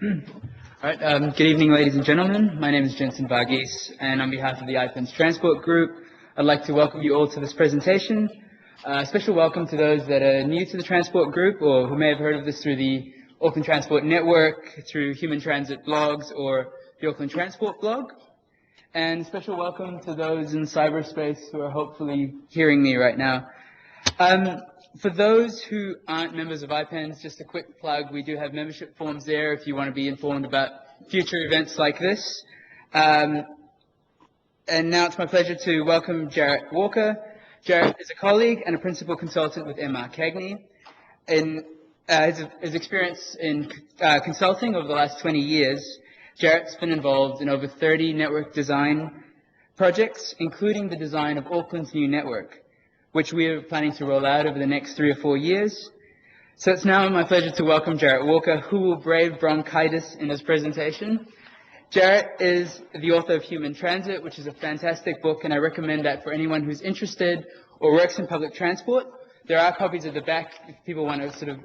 All right, good evening, ladies and gentlemen. My name is Jensen Varghese, and on behalf of the IPENZ Transport Group, I'd like to welcome you all to this presentation. A special welcome to those that are new to the Transport Group or who may have heard of this through the Auckland Transport Network, through Human Transit blogs, or the Auckland Transport blog. And special welcome to those in cyberspace who are hopefully hearing me right now. For those who aren't members of IPENZ, just a quick plug, we do have membership forms there if you want to be informed about future events like this. And now it's my pleasure to welcome Jarrett Walker. Jarrett is a colleague and a principal consultant with M.R. Cagney. In his experience in consulting over the last 20 years, Jarrett's been involved in over 30 network design projects, including the design of Auckland's new network, which we are planning to roll out over the next 3 or 4 years. So it's now my pleasure to welcome Jarrett Walker, who will brave bronchitis in his presentation. Jarrett is the author of Human Transit, which is a fantastic book, and I recommend that for anyone who's interested or works in public transport. There are copies at the back if people want to sort of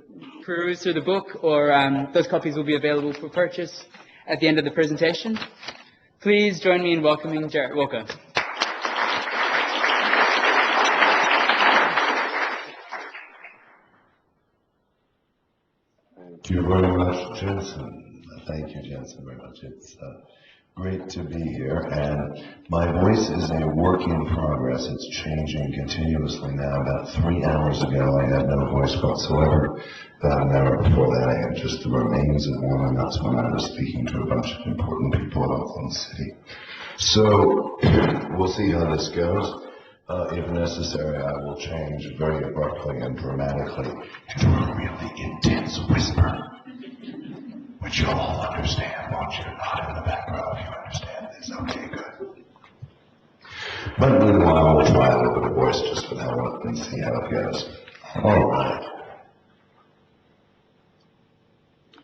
peruse through the book, or those copies will be available for purchase at the end of the presentation. Please join me in welcoming Jarrett Walker. Thank you very much, Jensen. Thank you, Jensen, very much. It's great to be here, and my voice is a work in progress. It's changing continuously now. About 3 hours ago, I had no voice whatsoever. About an hour before that, I had just the remains of one, and that's when I was speaking to a bunch of important people in Auckland City. So we'll see how this goes. If necessary, I will change very abruptly and dramatically into a really intense whisper, which you'll all understand, won't you? Not in the background, if you understand this. Okay, good. But meanwhile, we'll try a little bit of voice just for now and see how it goes. All right.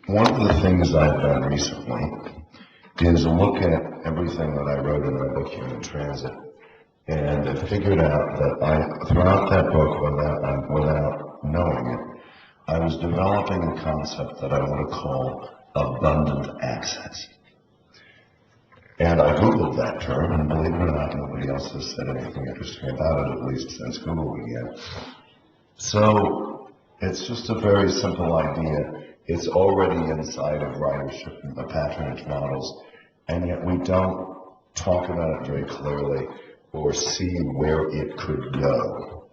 One of the things I've done recently is look at everything that I wrote in my book, Human Transit, and I figured out that throughout that book, without knowing it, I was developing a concept that I want to call abundant access. And I Googled that term, and believe it or not, nobody else has said anything interesting about it, at least since Google began. So it's just a very simple idea. It's already inside of ridership and the patronage models, and yet we don't talk about it very clearly or see where it could go.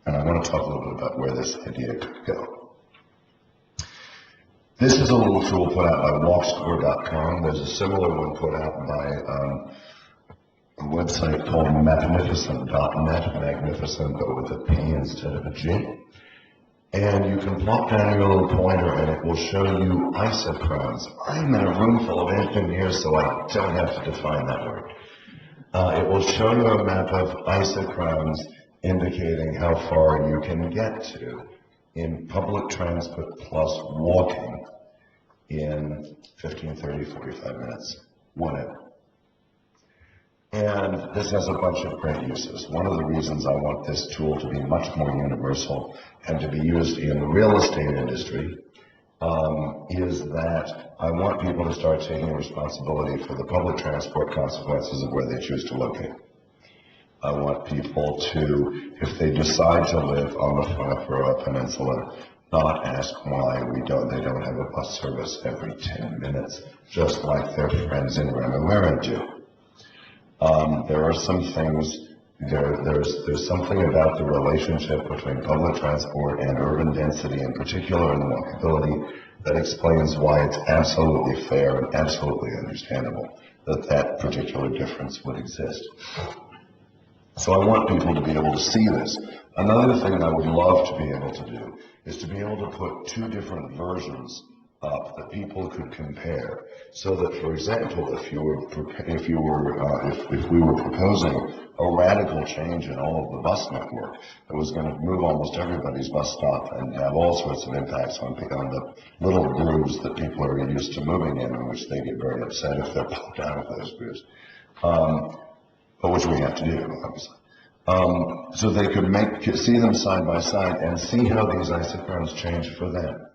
And I want to talk a little bit about where this idea could go. This is a little tool put out by walkscore.com. There's a similar one put out by a website called magnificent.net, magnificent but with a P instead of a G. And you can plop down your little pointer and it will show you isochrones. I'm in a room full of engineers, so I don't have to define that word. It will show you a map of isochrones indicating how far you can get to in public transport plus walking in 15, 30, 45 minutes, whatever. And this has a bunch of great uses. One of the reasons I want this tool to be much more universal and to be used in the real estate industry is that I want people to start taking responsibility for the public transport consequences of where they choose to locate. I want people to, if they decide to live on the Whangaparaoa Peninsula, not ask why they don't have a bus service every 10 minutes, just like their friends in Remuera do. There are some things, there's something about the relationship between public transport and urban density, in particular in walkability, that explains why it's absolutely fair and absolutely understandable that that particular difference would exist. So I want people to be able to see this. Another thing I would love to be able to do is to be able to put 2 different versions up that people could compare, so that, for example, if we were proposing a radical change in all of the bus network that was going to move almost everybody's bus stop and have all sorts of impacts on the little grooves that people are used to moving in which they get very upset if they're popped out of those grooves, but which we have to do, obviously. So they could see them side by side and see how these isochrones change for them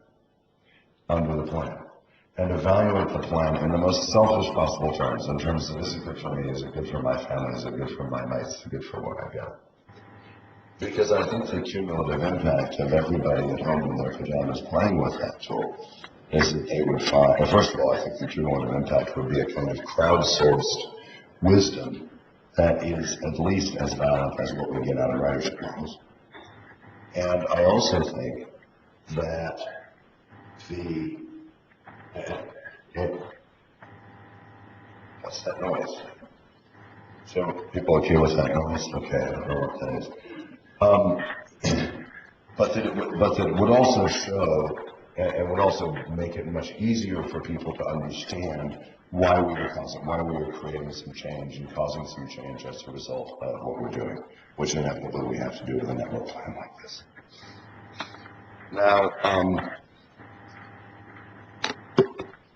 under the plan. and evaluate the plan in the most selfish possible terms, in terms of, is it good for me, is it good for my family, is it good for my mates, is it good for what I got? Because I think the cumulative impact of everybody at home in their pajamas playing with that tool is that they would find, well, first of all, I think the cumulative impact would be a kind of crowdsourced wisdom that is at least as valid as what we get out of ridership models. And I also think that what's that noise? So people are okay with that noise? Okay, I don't know what that is. But that it would also show, and would also make it much easier for people to understand why we were creating some change and causing some change as a result of what we're doing, which inevitably we have to do with a network plan like this. Now,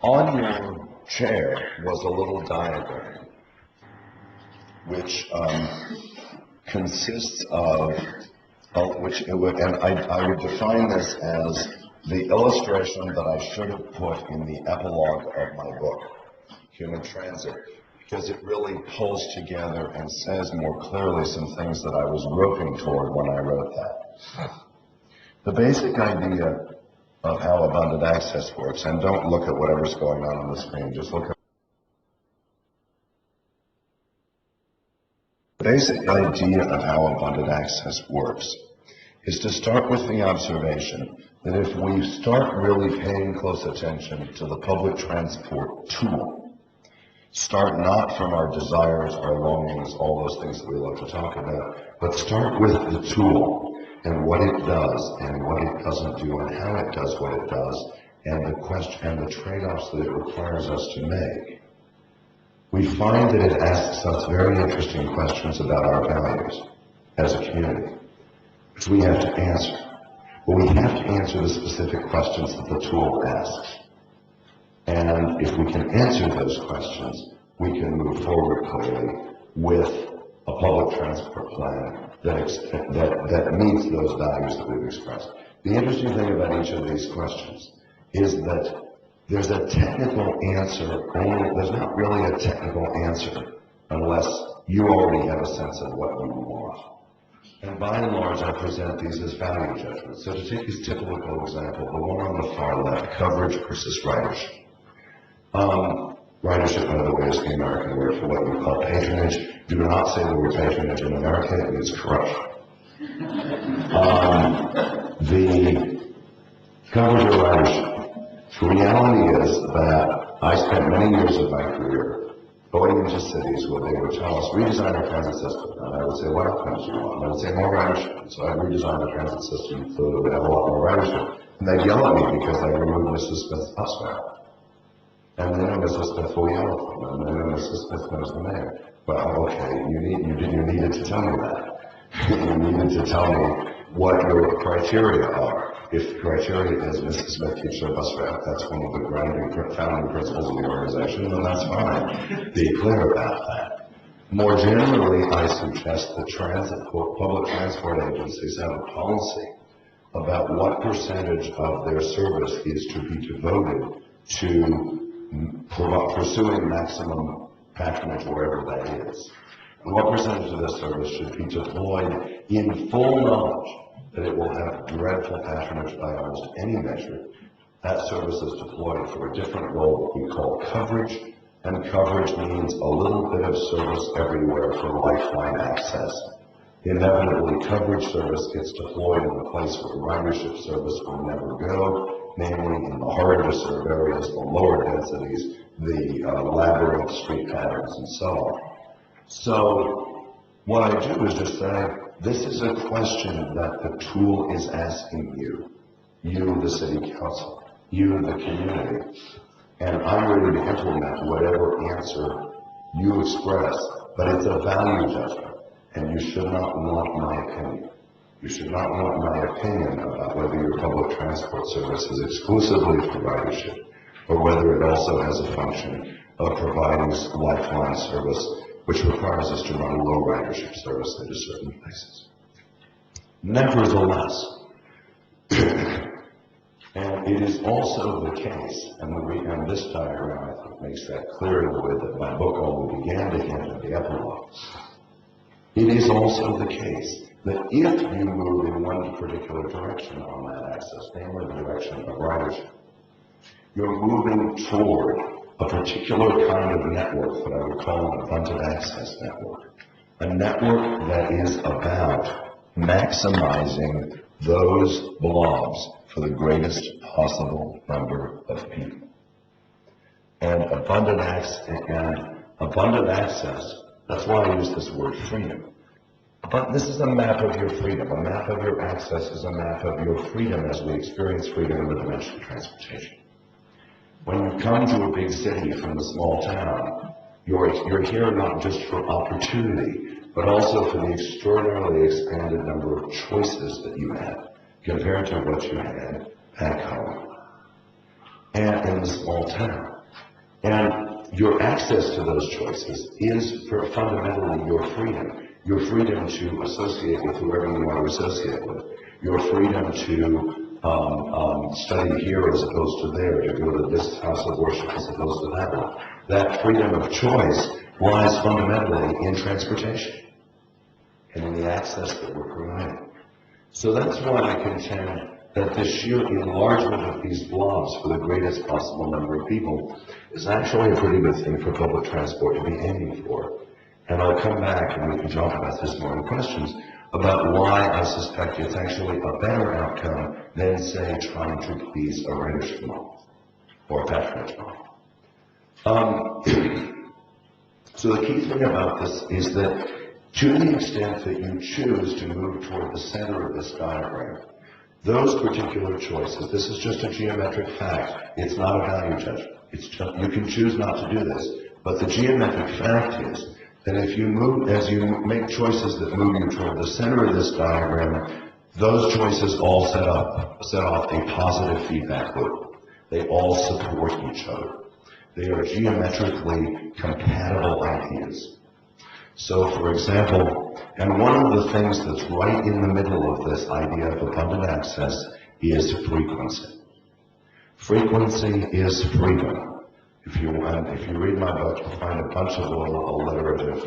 on your chair was a little diagram, which consists of, and I would define this as the illustration that I should have put in the epilogue of my book, Human Transit, because it really pulls together and says more clearly some things that I was groping toward when I wrote that. The basic idea of how abundant access works, and don't look at whatever's going on the screen, just look at the basic idea of how abundant access works is to start with the observation that if we start really paying close attention to the public transport tool, start not from our desires, our longings, all those things that we love to talk about, but start with the tool and what it does and what it doesn't do and how it does what it does and the question and the trade-offs that it requires us to make. We find that it asks us very interesting questions about our values as a community, which we have to answer. But we have to answer the specific questions that the tool asks. And if we can answer those questions, we can move forward clearly with a public transport plan that meets those values that we've expressed. The interesting thing about each of these questions is that there's a technical answer, there's not really a technical answer unless you already have a sense of what you want. And by and large, I present these as value judgments. So to take this typical example, the one on the far left, coverage versus ridership. Ridership, by the way, is the American word for what we call patronage. Do not say the word patronage in America, it means corruption. The coverage or ridership. The reality is that I spent many years of my career going into cities where they would tell us, redesign our transit system. And I would say, what outcomes do you want? And I would say, more ridership. So I redesigned the transit system so that we have a lot more ridership. And they'd yell at me because I removed Mrs. Smith's bus fare. And they know Mrs. Smith will yell at them, and they know Mrs. Smith knows the mayor. Well, okay, you needed to tell me that. You needed to tell me what your criteria are. If the criteria is Mrs. Smith keeps her bus fare, that's one of the founding principles of the organization, then that's fine. Be clear about that. More generally, I suggest that public transport agencies have a policy about what percentage of their service is to be devoted to pursuing maximum patronage wherever that is. And what percentage of this service should be deployed in full knowledge that it will have dreadful patronage by almost any measure. That service is deployed for a different role that we call coverage, and coverage means a little bit of service everywhere for lifeline access. Inevitably, coverage service gets deployed in the place where ridership service will never go, namely in the harder to serve areas, the lower densities, the labyrinth street patterns, and so on. So what I do is just say, this is a question that the tool is asking you, the city council, you, the community, and I'm ready to implement whatever answer you express, but it's a value judgment, and you should not want my opinion. You should not want my opinion about whether your public transport service is exclusively for ridership, or whether it also has a function of providing lifeline service, which requires us to run low ridership service into certain places. Nevertheless, and And it is also the case, and this diagram I think makes that clear in the way that my book only began to hint at the epilogue. It is also the case that if you move in one particular direction on that axis, namely the direction of ridership, you're moving toward a particular kind of network that I would call an abundant access network. A network that is about maximizing those blobs for the greatest possible number of people. And abundant access, that's why I use this word freedom. But this is a map of your freedom. A map of your access is a map of your freedom as we experience freedom in the dimension of transportation. When you come to a big city from a small town, you're here not just for opportunity, but also for the extraordinarily expanded number of choices that you have compared to what you had back home and in the small town. And your access to those choices is fundamentally your freedom. Your freedom to associate with whoever you want to associate with. Your freedom to study here as opposed to there, to go to this house of worship as opposed to that one. That freedom of choice lies fundamentally in transportation and in the access that we're providing. So that's why I contend that the sheer enlargement of these blobs for the greatest possible number of people is actually a pretty good thing for public transport to be aiming for. And I'll come back and we can talk about this more in questions about why I suspect it's actually a better outcome than, say, trying to please a ridership model or a patronage model. So the key thing about this is that to the extent that you choose to move toward the center of this diagram, those particular choices, this is just a geometric fact. It's not a value judgment. It's just, you can choose not to do this. But the geometric fact is that if you move, as you make choices that move you toward the center of this diagram, those choices all set off a positive feedback loop. They all support each other. They are geometrically compatible ideas. So, for example, and one of the things that's right in the middle of this idea of abundant access is frequency. Frequency is freedom. If you read my book, you'll find a bunch of little alliterative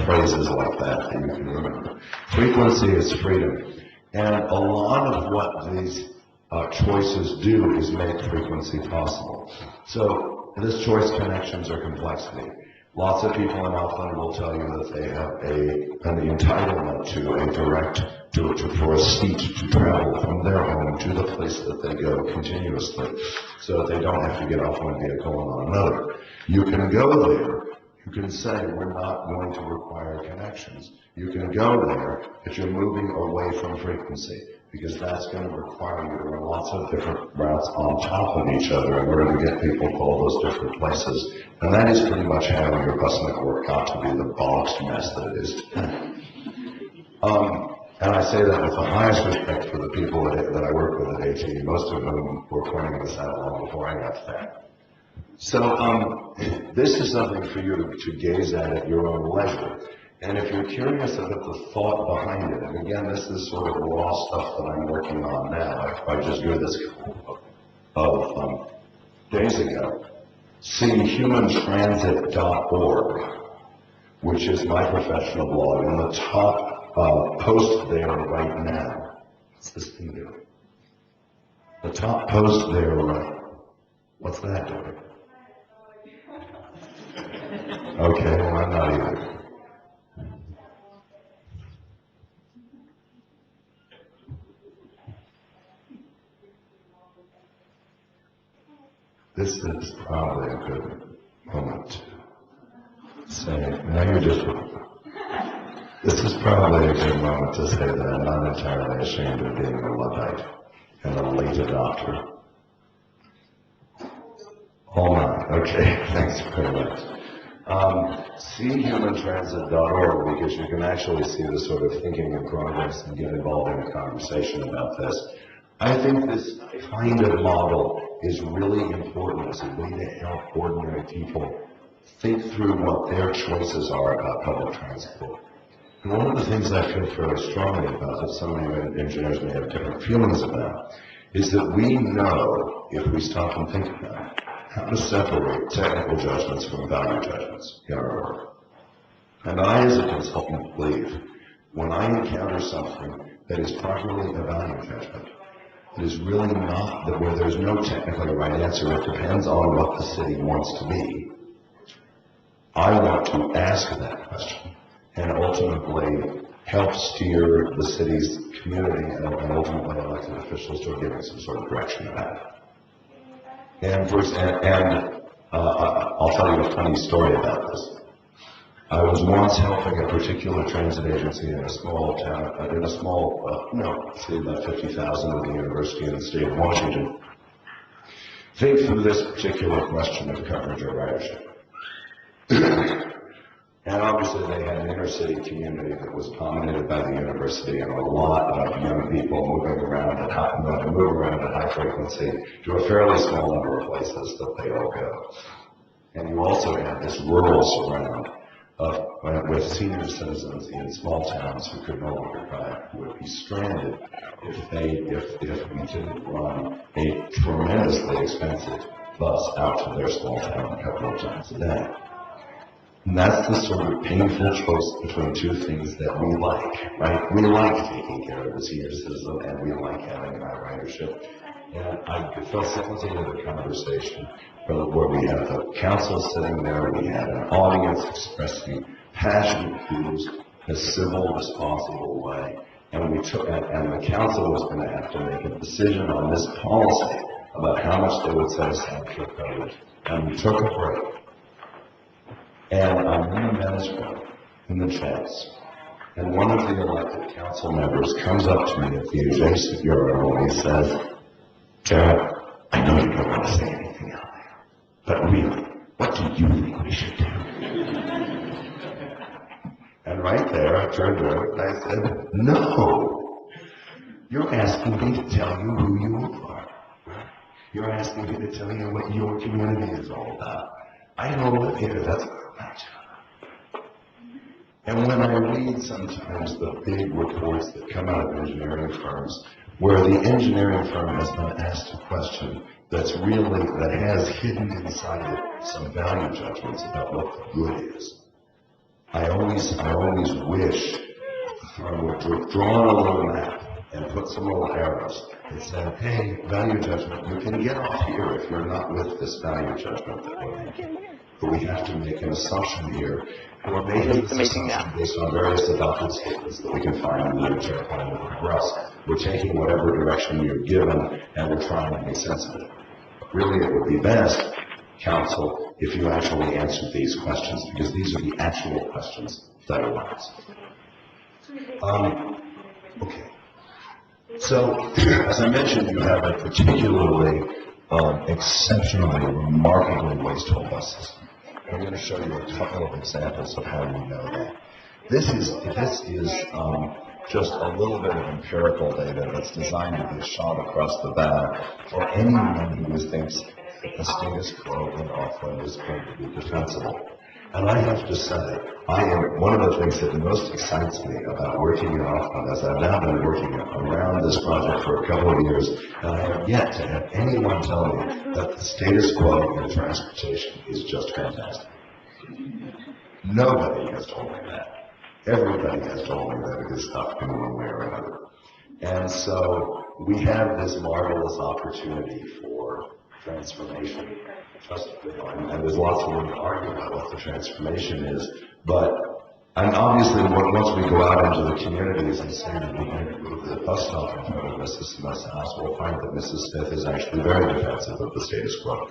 phrases like that you can remember. Frequency is freedom. And a lot of what these choices do is make frequency possible. So this choice connections or complexity. Lots of people in Auckland will tell you that they have an entitlement to a direct, for a seat to travel from their home to the place that they go continuously, so that they don't have to get off one vehicle and on another. You can go there. You can say, we're not going to require connections. You can go there, but you're moving away from frequency, because that's going to require you to run lots of different routes on top of each other in order to get people to all those different places. And that is pretty much how your bus network got to be the bollocks mess that it is today. And I say that with the highest respect for the people that I work with at AT, most of whom were pointing this out long before I got there. So this is something for you to gaze at your own leisure. And if you're curious about the thought behind it, and again, this is sort of raw stuff that I'm working on now. I just drew this of days ago. See humantransit.org, which is my professional blog, and the top post there right now. What's this thing doing? The top post there right. What's that doing? Okay, well, I'm not either. This is probably a good moment to say, now you're just, this is probably a good moment to say that I'm not entirely ashamed of being a Luddite and a late adopter. Oh my, okay, thanks very much. See humantransit.org, because you can actually see the sort of thinking in progress and get involved in a conversation about this. I think this kind of model is really important as a way to help ordinary people think through what their choices are about public transport. And one of the things I feel fairly strongly about, that some of you engineers may have different feelings about, is that we know, if we stop and think about it, how to separate technical judgments from value judgments in our work. And I, as a consultant, believe when I encounter something that is properly a value judgment, it is really not that where there's no technically right answer, it depends on what the city wants to be. I want to ask that question and ultimately help steer the city's community and ultimately elected officials to giving some sort of direction about it. And I'll tell you a funny story about this. I was once helping a particular transit agency in a small town, city about 50,000 with a university in the state of Washington, think through this particular question of coverage or ridership. And obviously they had an inner city community that was dominated by the university and a lot of young people moving around at high frequency to a fairly small number of places that they all go. And you also had this rural surround with senior citizens in small towns who could no longer drive, who would be stranded if we didn't run a tremendously expensive bus out to their small town a couple of times a day. And that's the sort of painful choice between two things that we like, right? We like taking care of the senior citizen and we like having an ridership. And I facilitated a conversation where we had the council sitting there, we had an audience expressing passionate views in a civil, responsible way. And the council was going to have to make a decision on this policy about how much they would set aside for coverage. And we took a break. And I'm in the men's room, in the chance, and one of the elected council members comes up to me at the adjacent urinal and he says, Jarrett, I know you don't want to say anything out there, but really, what do you think we should do? And right there, I turned to him and I said, no, you're asking me to tell you who you are. You're asking me to tell you what your community is all about. I don't live here, that's my job. And when I read sometimes the big reports that come out of engineering firms, where the engineering firm has been asked a question that has hidden inside it some value judgments about what the good is, I always wish the firm would draw a little map and put some little arrows that said, hey, value judgment, you can get off here if you're not with this value judgment that we're making. But we have to make an assumption here. And we're making this assumption based on various adopted statements that we can find in the literature and the progress. We're taking whatever direction you're given and we're trying to make sense of it. But really, it would be best, counsel, if you actually answered these questions, because these are the actual questions that arise. Okay. So, as I mentioned, you have a particularly exceptionally, remarkably wasteful bus system. I'm going to show you a couple of examples of how we know that. This is just a little bit of empirical data that's designed to be shot across the bow for anyone who thinks that the status quo in Auckland is going to be defensible. And I have to say, one of the things that most excites me about working in Auckland, as I've now been working around this project for a couple of years, and I have yet to have anyone tell me that the status quo in transportation is just fantastic. Nobody has told me that. Everybody has told me that it is stuck in one way or another. And so we have this marvelous opportunity for transformation. And there's lots of room to argue about what the transformation is, and obviously once we go out into the communities and say that we're going to move the bus stop in front of Mrs. Smith's house, we'll find that Mrs. Smith is actually very defensive of the status quo.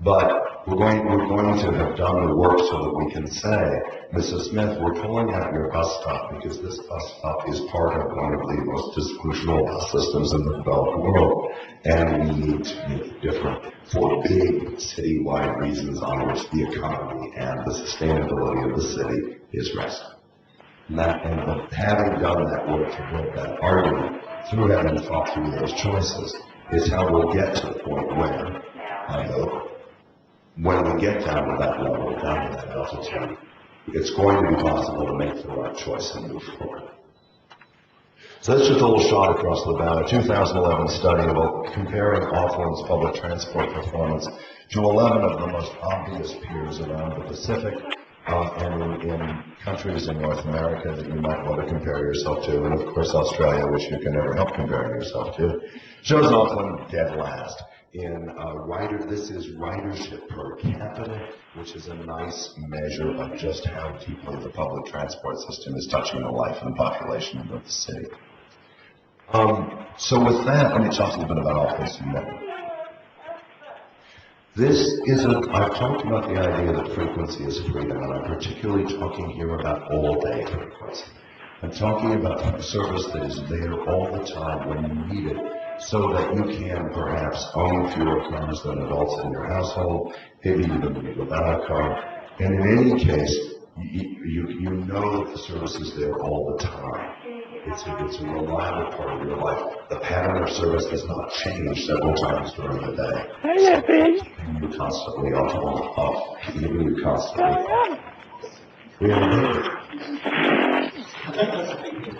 But we're going to have done the work so that we can say, Mrs. Smith, we're pulling out your bus stop because this bus stop is part of one of the most dysfunctional bus systems in the developed world, and we need to make it different for big citywide reasons on which the economy and the sustainability of the city is resting. And having done that work to build that argument, through having thought through those choices, is how we'll get to the point where, I hope, when we get down to that level, down to that altitude, it's going to be possible to make the right choice and move forward. So that's just a little shot across the bow. A 2011 study about comparing Auckland's public transport performance to 11 of the most obvious peers around the Pacific and in countries in North America that you might want to compare yourself to, and of course Australia, which you can never help comparing yourself to, shows Auckland dead last. This is ridership per capita, which is a nice measure of just how deeply the public transport system is touching the life and population of the city. So with that, let me talk a little bit about Auckland's network. I've talked about the idea that frequency is freedom, and I'm particularly talking here about all-day frequency. I'm talking about a service that is there all the time when you need it, so that you can perhaps own fewer cars than adults in your household, maybe even without a car. And in any case, you know that the service is there all the time. It's a reliable part of your life. The pattern of service does not change several times during the day. You constantly off, keeping you constantly off. We have a baby.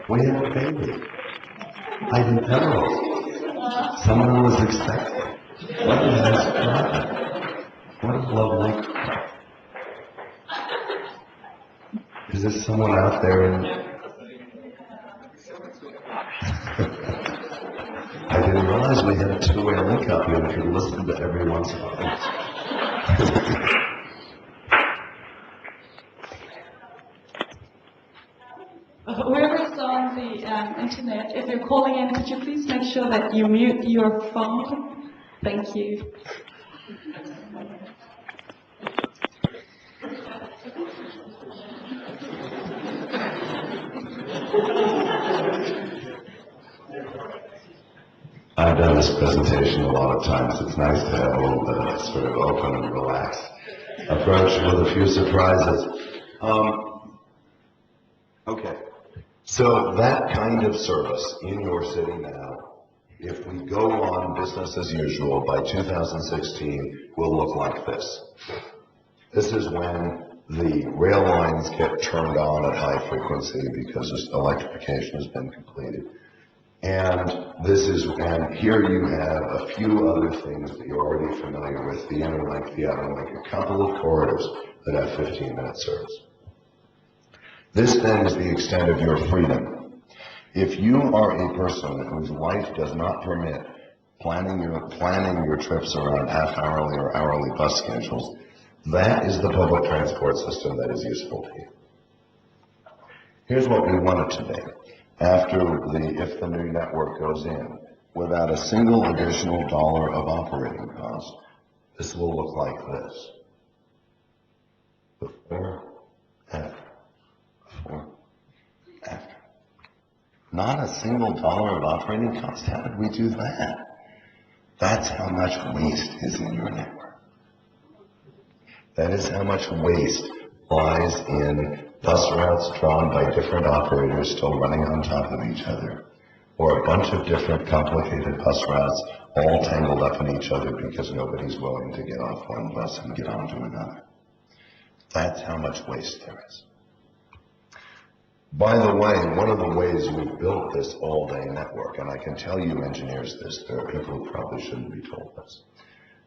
We have a baby. I didn't know. Someone was expecting. What a nice cry. What a lovely cry. Is there someone out there in... I didn't realize we had a two-way link up here and could listen to everyone's voice. Whoever's on the internet, if you're calling in, could you please make sure that you mute your phone? Thank you. I've done this presentation a lot of times. It's nice to have a little bit of sort of open and relaxed approach with a few surprises. Okay, so that kind of service in your city now, if we go on business as usual, by 2016, will look like this. This is when the rail lines get turned on at high frequency because electrification has been completed. And here you have a few other things that you're already familiar with, the interlink, the outerlink, a couple of corridors that have 15-minute service. This then is the extent of your freedom. If you are a person whose life does not permit planning your trips around half-hourly or hourly bus schedules, that is the public transport system that is useful to you. Here's what we want it to be. If the new network goes in, without a single additional dollar of operating cost, this will look like this. Before, after, before, after. Not a single dollar of operating cost. How did we do that? That's how much waste is in your network. That is how much waste lies in bus routes drawn by different operators still running on top of each other, or a bunch of different complicated bus routes all tangled up in each other because nobody's willing to get off one bus and get onto another. That's how much waste there is. By the way, one of the ways we've built this all-day network, and I can tell you engineers this, there are people who probably shouldn't be told this,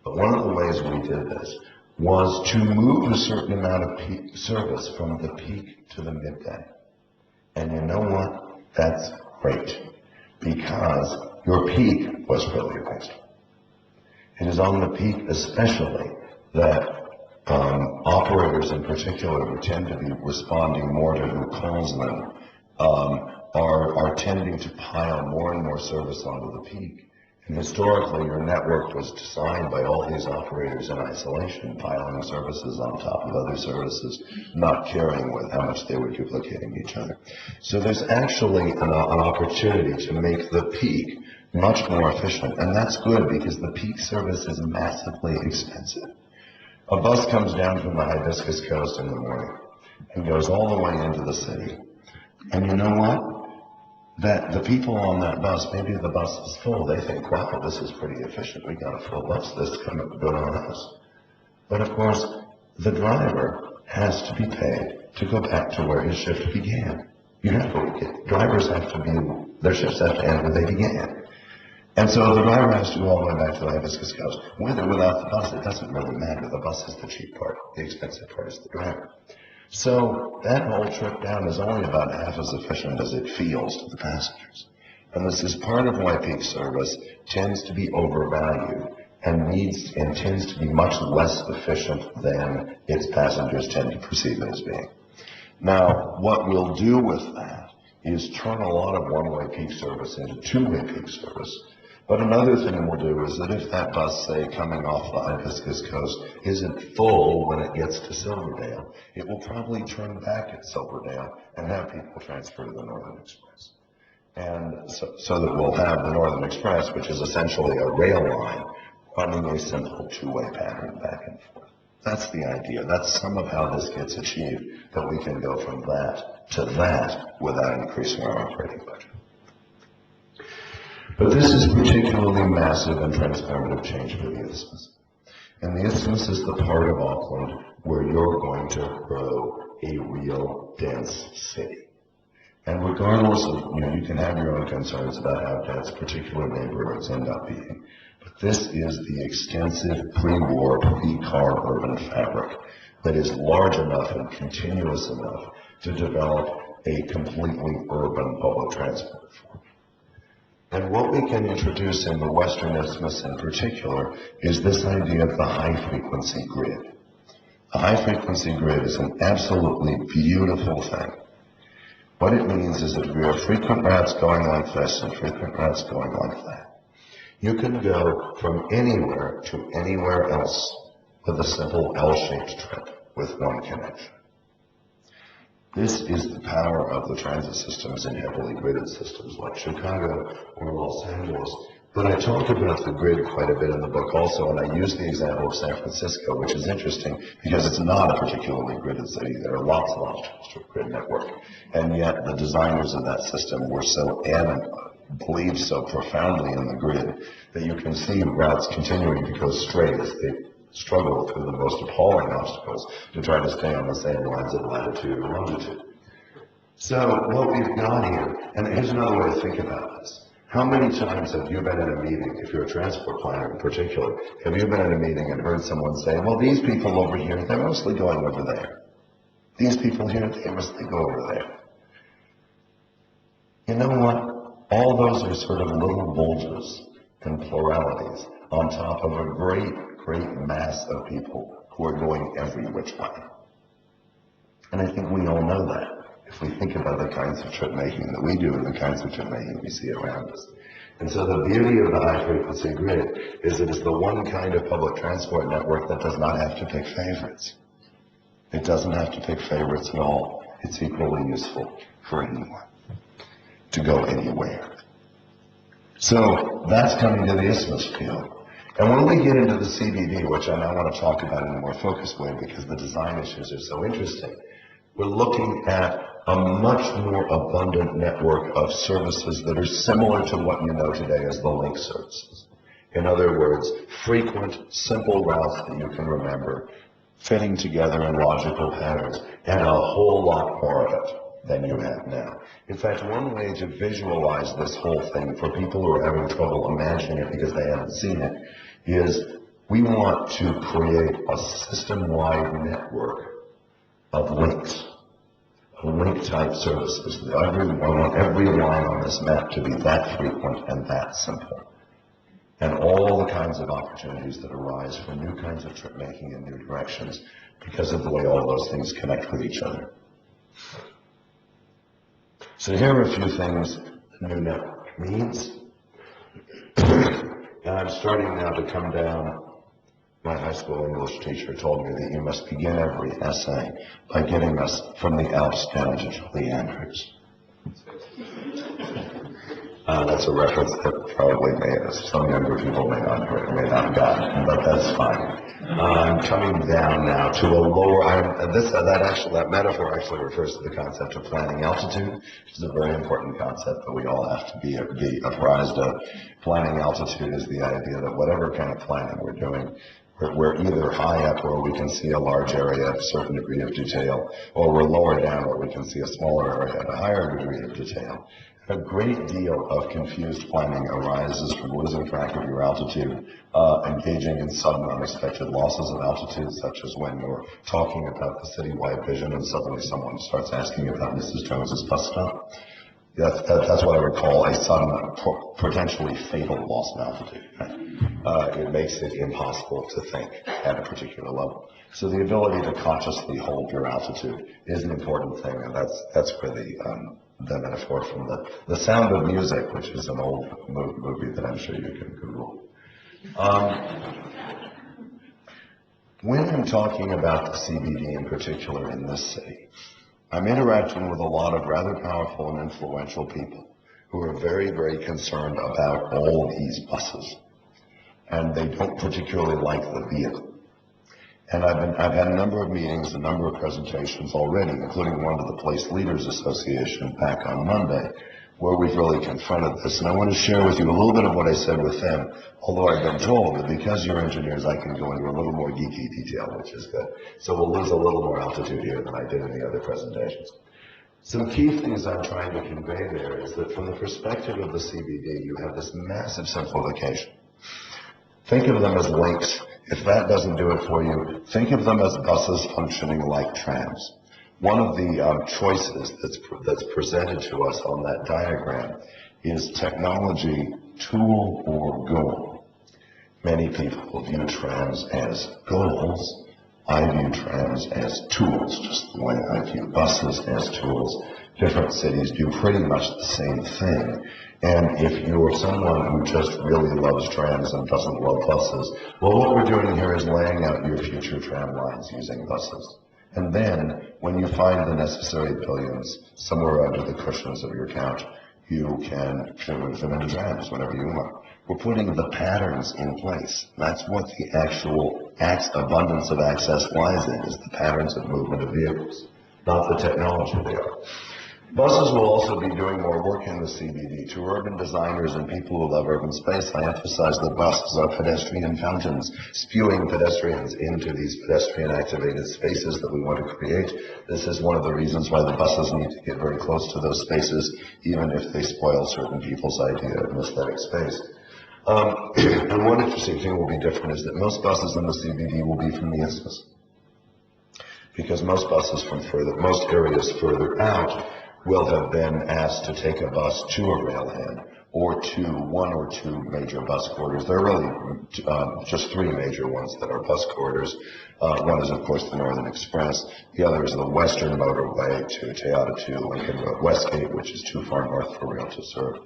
but one of the ways we did this was to move a certain amount of peak service from the peak to the midday. And you know what? That's great, because your peak was really wasteful. It is on the peak especially that operators in particular who tend to be responding more to who calls them are tending to pile more and more service onto the peak. And historically, your network was designed by all these operators in isolation, piling services on top of other services, not caring with how much they were duplicating each other. So there's actually an opportunity to make the peak much more efficient, and that's good because the peak service is massively expensive. A bus comes down from the Hibiscus Coast in the morning and goes all the way into the city. And you know what? That the people on that bus, maybe the bus is full, they think, wow, this is pretty efficient. We got a full bus, this is good on us. But of course, the driver has to be paid to go back to where his shift began. Drivers have to be Their shifts have to end where they began. And so the driver has to go all the way back to the Hibiscus Coast. With or without the bus, it doesn't really matter. The bus is the cheap part. The expensive part is the driver. So that whole trip down is only about half as efficient as it feels to the passengers. And this is part of why peak service tends to be overvalued and tends to be much less efficient than its passengers tend to perceive it as being. Now, what we'll do with that is turn a lot of one-way peak service into two-way peak service. But another thing we'll do is that if that bus, say, coming off the Hibiscus Coast isn't full when it gets to Silverdale, it will probably turn back at Silverdale and have people transfer to the Northern Express. And so that we'll have the Northern Express, which is essentially a rail line, running a simple two-way pattern back and forth. That's the idea. That's some of how this gets achieved, that we can go from that to that without increasing our operating budget. But this is particularly massive and transformative change for the Isthmus. And the Isthmus is the part of Auckland where you're going to grow a real dense city. And regardless of, you can have your own concerns about how dense particular neighborhoods end up being. But this is the extensive pre-war, pre-car urban fabric that is large enough and continuous enough to develop a completely urban public transport form. And what we can introduce in the Western Isthmus in particular is this idea of the high-frequency grid. A high-frequency grid is an absolutely beautiful thing. What it means is that we have frequent routes going like this and frequent routes going like that. You can go from anywhere to anywhere else with a simple L-shaped trip with one connection. This is the power of the transit systems in heavily gridded systems like Chicago or Los Angeles. But I talk about the grid quite a bit in the book also, and I use the example of San Francisco, which is interesting because it's not a particularly gridded city. There are lots and lots of grid network. And yet the designers of that system were so adamant, believed so profoundly in the grid that you can see routes continuing to go straight as they struggle through the most appalling obstacles to try to stay on the same lines of latitude or longitude. So what we've got here, and here's another way to think about this. How many times have you been in a meeting, if you're a transport planner in particular, have you been in a meeting and heard someone say, well, these people over here, they're mostly going over there. These people here, they mostly go over there. You know what? All those are sort of little bulges and pluralities on top of a great mass of people who are going every which way. And I think we all know that if we think about the kinds of trip making that we do and the kinds of trip making we see around us. And so the beauty of the high frequency grid is that it's the one kind of public transport network that does not have to pick favorites. It doesn't have to pick favorites at all. It's equally useful for anyone to go anywhere. So that's coming to the Isthmus field. And when we get into the CBD, which I now want to talk about in a more focused way because the design issues are so interesting, we're looking at a much more abundant network of services that are similar to what you know today as the link services. In other words, frequent, simple routes that you can remember, fitting together in logical patterns, and a whole lot more of it than you have now. In fact, one way to visualize this whole thing for people who are having trouble imagining it because they haven't seen it is we want to create a system-wide network of links, link-type services. I want every line on this map to be that frequent and that simple. And all the kinds of opportunities that arise for new kinds of trip making in new directions because of the way all those things connect with each other. So here are a few things the new network means. And I'm starting now to come down. My high school English teacher told me that you must begin every essay by getting us from the Alps down to Julie Andrews. That's a reference that probably some younger people may not have gotten, but that's fine. I'm coming down now to a lower. That metaphor actually refers to the concept of planning altitude, which is a very important concept that we all have to be apprised of. Planning altitude is the idea that whatever kind of planning we're doing, we're either high up where we can see a large area of a certain degree of detail, or we're lower down where we can see a smaller area at a higher degree of detail. A great deal of confused planning arises from losing track of your altitude, engaging in sudden unexpected losses of altitude, such as when you're talking about the citywide vision and suddenly someone starts asking you about Mrs. Jones's bus stop. That's what I would call a sudden, potentially fatal loss of altitude. Right? It makes it impossible to think at a particular level. So the ability to consciously hold your altitude is an important thing, and that's where the metaphor from the Sound of Music, which is an old movie that I'm sure you can Google. When I'm talking about the CBD in particular in this city, I'm interacting with a lot of rather powerful and influential people who are very, very concerned about all these buses, and they don't particularly like the vehicle. And I've had a number of meetings, a number of presentations already, including one to the Place Leaders Association back on Monday, where we've really confronted this. And I want to share with you a little bit of what I said with them, although I've been told that because you're engineers, I can go into a little more geeky detail, which is good. So we'll lose a little more altitude here than I did in the other presentations. Some key things I'm trying to convey there is that from the perspective of the CBD, you have this massive simplification. Think of them as links. If that doesn't do it for you, think of them as buses functioning like trams. One of the choices that's presented to us on that diagram is technology, tool, or goal. Many people view trams as goals. I view trams as tools, just the way I view buses as tools. Different cities do pretty much the same thing. And if you're someone who just really loves trams and doesn't love buses, well, what we're doing here is laying out your future tram lines using buses. And then, when you find the necessary billions somewhere under the cushions of your couch, you can move them into trams whenever you want. We're putting the patterns in place. That's what the actual abundance of access lies in, is the patterns of movement of vehicles, not the technology they are. Buses will also be doing more work in the CBD. To urban designers and people who love urban space, I emphasize that buses are pedestrian fountains, spewing pedestrians into these pedestrian-activated spaces that we want to create. This is one of the reasons why the buses need to get very close to those spaces, even if they spoil certain people's idea of an aesthetic space. And one interesting thing will be different is that most buses in the CBD will be from the isthmus, because most buses from most areas further out will have been asked to take a bus to a railhead or to one or two major bus corridors. There are really just three major ones that are bus corridors. One is, of course, the Northern Express. The other is the Western Motorway to Toyota to Lincoln Road Westgate, which is too far north for rail to serve.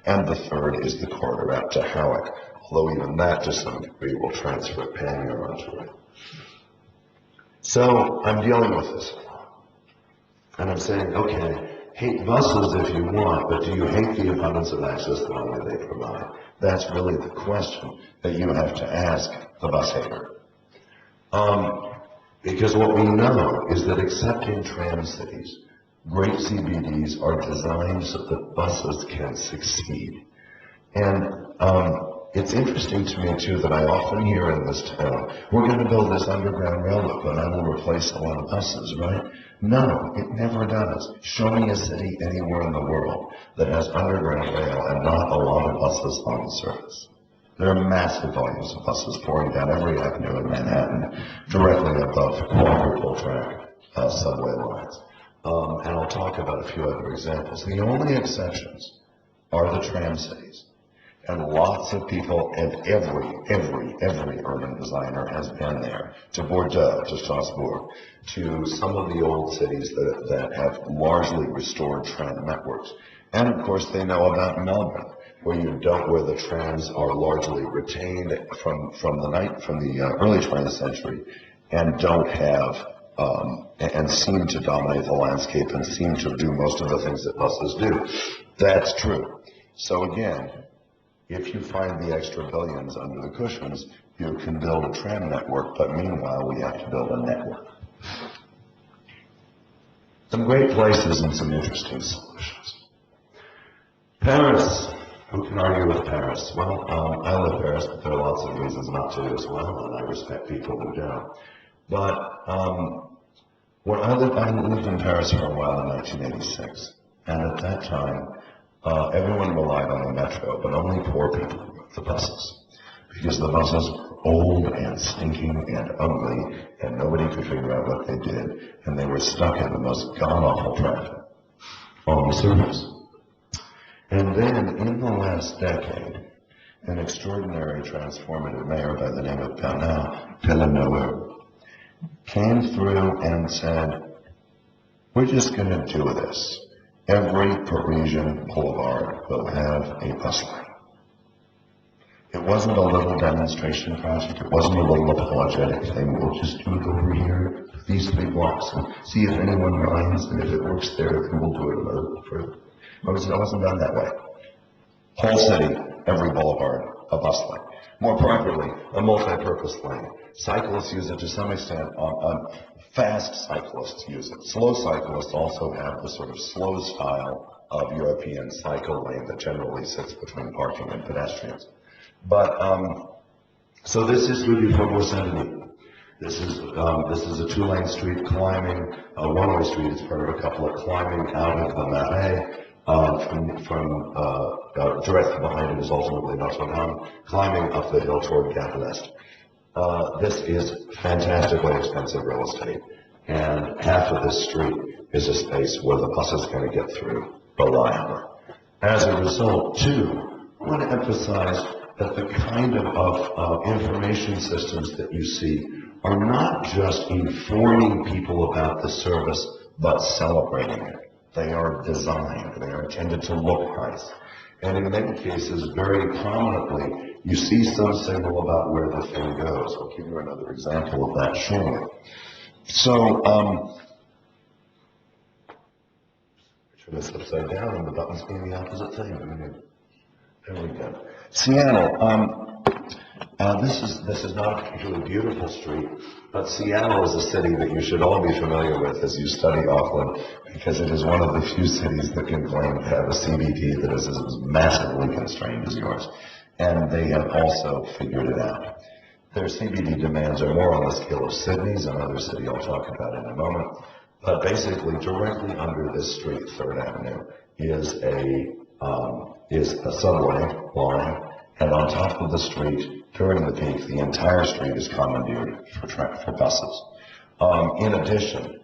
And the third is the corridor out to Howick, although even that, to some degree, will transfer Panmure onto rail. So I'm dealing with this. And I'm saying, okay, hate buses if you want, but do you hate the abundance of access that only they provide? That's really the question that you have to ask the bus hater. Because what we know is that except in tram cities, great CBDs are designed so that buses can succeed. And it's interesting to me, too, that I often hear in this town, we're going to build this underground railroad, but that will replace a lot of buses, right? No, it never does. Show me a city anywhere in the world that has underground rail and not a lot of buses on the surface. There are massive volumes of buses pouring down every avenue in Manhattan, directly above quadruple track subway lines. And I'll talk about a few other examples. The only exceptions are the tram cities. And lots of people, and every urban designer has been there, to Bordeaux, to Strasbourg, to some of the old cities that have largely restored tram networks. And of course they know about Melbourne, where the trams are largely retained from the early 20th century and don't have and seem to dominate the landscape and seem to do most of the things that buses do. That's true. So again, if you find the extra billions under the cushions, you can build a tram network, but meanwhile, we have to build a network. Some great places and some interesting solutions. Paris. Who can argue with Paris? Well, I love Paris, but there are lots of reasons not to as well, and I respect people who don't. But when I lived in Paris for a while in 1986, and at that time, Everyone relied on the metro, but only poor people rode the buses. Because the buses were old and stinking and ugly, and nobody could figure out what they did, and they were stuck in the most god-awful traffic on the surface. And then, in the last decade, an extraordinary transformative mayor by the name of Bernard Villeneuve came through and said, we're just going to do this. Every Parisian boulevard will have a bus line. It wasn't a little demonstration project. It wasn't a little apologetic thing. We'll just do it over here, these 3 blocks, and see if anyone minds, and if it works there, then we'll do it a little further. It wasn't done that way. Whole city, every boulevard, a bus line. More properly, a multi-purpose lane. Cyclists use it to some extent. Fast cyclists use it. Slow cyclists also have the sort of slow style of European cycle lane that generally sits between parking and pedestrians. But so this is Rue du Faubourg Saint-Denis. This is a 2-lane street climbing, a 1-way street. It's part of a couple of climbing out of the Marais. From Jarrett behind it is ultimately Notre Dame, climbing up the hill toward Gap West. This is fantastically expensive real estate, and half of this street is a space where the bus is going to get through reliably. As a result, too, I want to emphasize that the kind of information systems that you see are not just informing people about the service, but celebrating it. They are designed, they are intended to look nice. And in many cases, very prominently, you see some signal about where the thing goes. I'll give you another example of that shortly. So, turn this upside down and the buttons mean the opposite thing. There we go. Seattle. This is not a particularly beautiful street, but Seattle is a city that you should all be familiar with as you study Auckland, because it is one of the few cities that can claim to have a CBD that is as massively constrained as yours. And they have also figured it out. Their CBD demands are more on the scale of Sydney's, another city I'll talk about in a moment. But basically, directly under this street, 3rd Avenue, is a subway line, and on top of the street, during the peak, the entire street is commandeered for buses. In addition,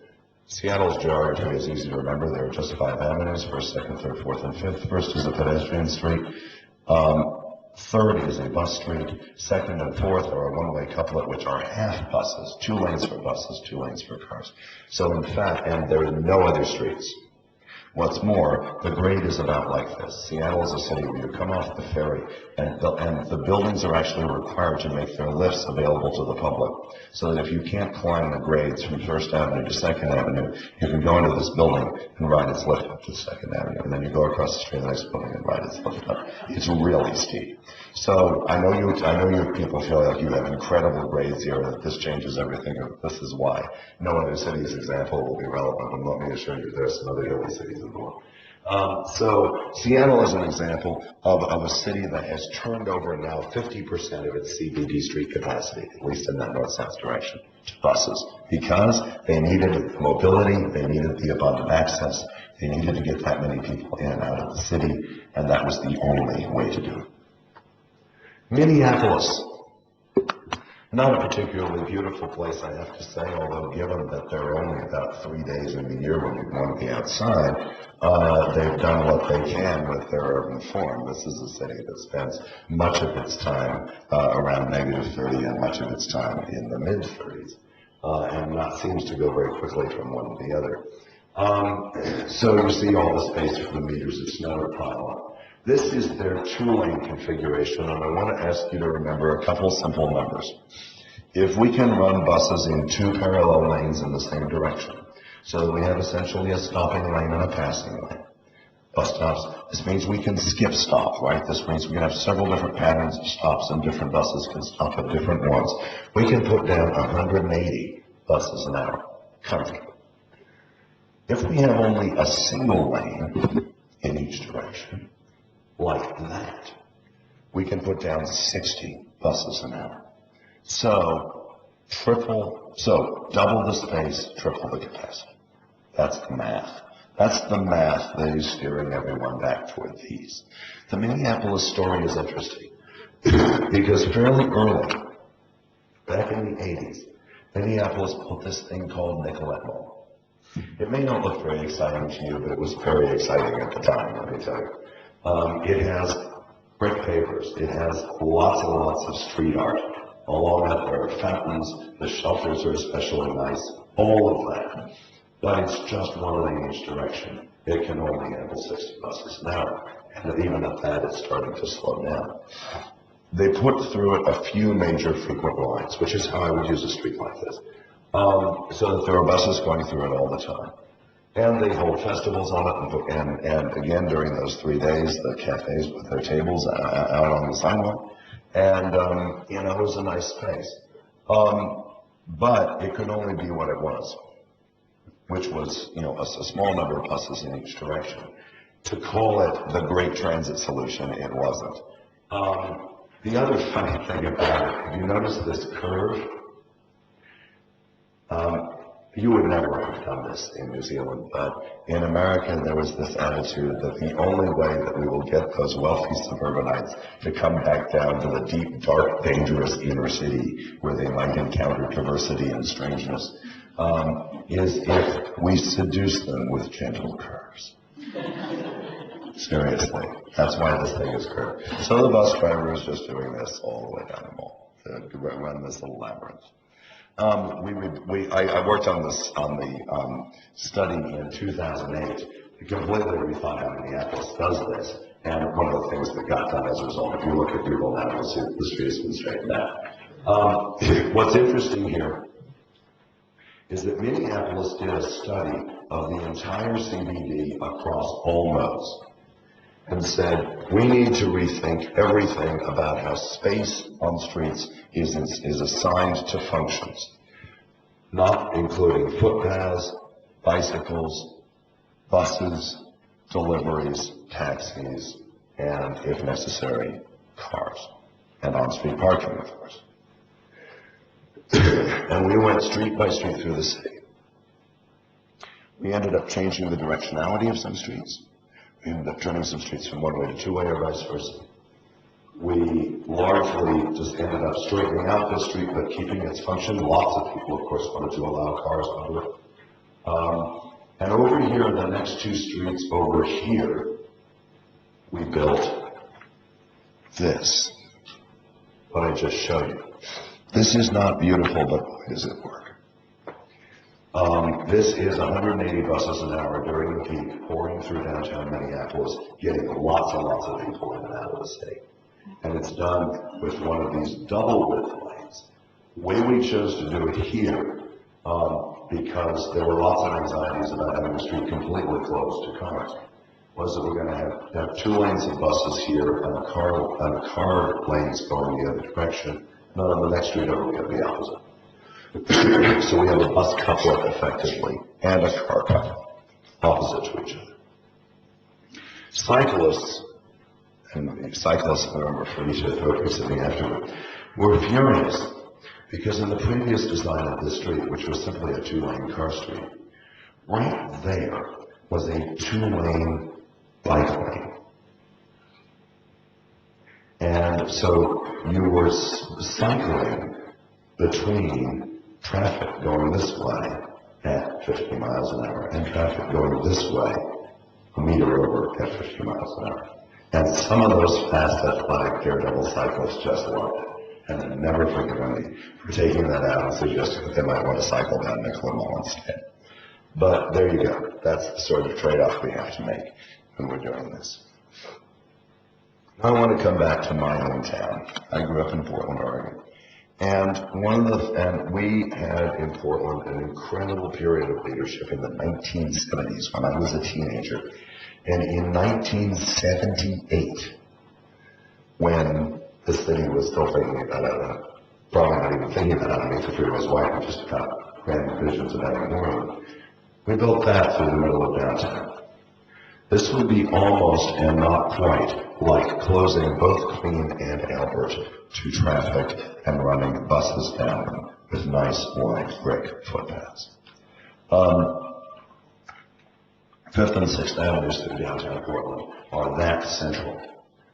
Seattle's geography is easy to remember. There are just 5 avenues, 1st, 2nd, 3rd, 4th, and 5th. 1st is a pedestrian street. 3rd is a bus street. 2nd and 4th are a 1-way couplet, which are half buses, 2 lanes for buses, 2 lanes for cars. So in fact, and there are no other streets. What's more, the grade is about like this. Seattle is a city where you come off the ferry, and the buildings are actually required to make their lifts available to the public. So that if you can't climb the grades from 1st Avenue to 2nd Avenue, you can go into this building and ride its lift up to 2nd Avenue. And then you go across the street to the next building and ride its lift up. It's really steep. So I know you people feel like you have incredible grades here, that this changes everything, and this is why. No other city's example will be relevant, and let me assure you there are some other hilly cities in the world. So Seattle is an example of a city that has turned over now 50% of its CBD street capacity, at least in that north-south direction, to buses, because they needed mobility, they needed the abundant access, they needed to get that many people in and out of the city, and that was the only way to do it. Minneapolis, not a particularly beautiful place, I have to say, although given that there are only about 3 days in the year when you want to be outside, they've done what they can with their urban form. This is a city that spends much of its time around -30 and much of its time in the mid-30s, and not seems to go very quickly from one to the other. So you see all the space for the meters of snow to pile up. This is their 2-lane configuration, and I want to ask you to remember a couple simple numbers. If we can run buses in 2 parallel lanes in the same direction, so that we have essentially a stopping lane and a passing lane, bus stops, this means we can skip stop, right? This means we can have several different patterns of stops, and different buses can stop at different ones. We can put down 180 buses an hour, comfortably. If we have only a single lane in each direction, like that, we can put down 60 buses an hour. So double the space, triple the capacity. That's the math. That's the math that is steering everyone back toward these. The Minneapolis story is interesting because fairly early, back in the 80s, Minneapolis built this thing called Nicollet Mall. It may not look very exciting to you, but it was very exciting at the time, let me tell you. It has brick pavers. It has lots and lots of street art. Along it, there are fountains. The shelters are especially nice. All of that. But it's just one lane each direction. It can only handle 60 buses an hour. And even at that, it's starting to slow down. They put through it a few major frequent lines, which is how I would use a street like this. So that there are buses going through it all the time. And they hold festivals on it, and again, during those 3 days, the cafes with their tables out on the sidewalk. And, it was a nice space. But it could only be what it was, which was, a small number of buses in each direction. To call it the great transit solution, it wasn't. The other funny thing about it, have you noticed this curve? You would never have done this in New Zealand, but in America there was this attitude that the only way that we will get those wealthy suburbanites to come back down to the deep, dark, dangerous inner city where they might encounter diversity and strangeness is if we seduce them with gentle curves. Seriously, that's why this thing is curved. So the bus driver is just doing this all the way down the mall to run this little labyrinth. I worked on the study in 2008 to completely rethought how Minneapolis does this. And one of the things that got done as a result, if you look at Google now, you'll see the street has been straightened out. What's interesting here is that Minneapolis did a study of the entire CBD across all modes and said, we need to rethink everything about how space on streets is assigned to functions, not including footpaths, bicycles, buses, deliveries, taxis, and, if necessary, cars, and on-street parking, of course. And we went street by street through the city. We ended up changing the directionality of some streets. We ended up turning some streets from one-way to two-way or vice versa. We largely just ended up straightening out this street, but keeping its function. Lots of people, of course, wanted to allow cars onto it. And over here, the next two streets over here, we built this, what I just showed you. This is not beautiful, but boy, does it work. This is 180 buses an hour during the peak, pouring through downtown Minneapolis, getting lots and lots of people in and out of the city. And it's done with one of these double width lanes. The way we chose to do it here, because there were lots of anxieties about having the street completely closed to cars, was that we're going to have two lanes of buses here and a car lanes going the other direction. And on the next street over, we have the opposite. So we have a bus couplet effectively and a car couplet opposite to each other. Cyclists, I refer you to the focus of me afterward, were furious because in the previous design of this street, which was simply a two-lane car street, right there was a two-lane bike lane. And so you were cycling between traffic going this way at 50 miles an hour and traffic going this way a meter over at 50 miles an hour. And some of those fast, athletic, daredevil cyclists just loved it. And I never forgive me for taking that out and suggesting that they might want to cycle down Nicollet Mall instead. But there you go. That's the sort of trade-off we have to make when we're doing this. I want to come back to my hometown. I grew up in Portland, Oregon. And we had in Portland an incredible period of leadership in the 1970s when I was a teenager. And in 1978, when the city was still thinking about it, probably not even thinking about it, I mean, Sophia was white and just about grand visions of having more of them, we built that through the middle of downtown. This would be almost and not quite like closing both Queen and Albert to traffic and running buses down them with nice wide brick footpaths. Fifth and Sixth Avenues through downtown Portland are that central.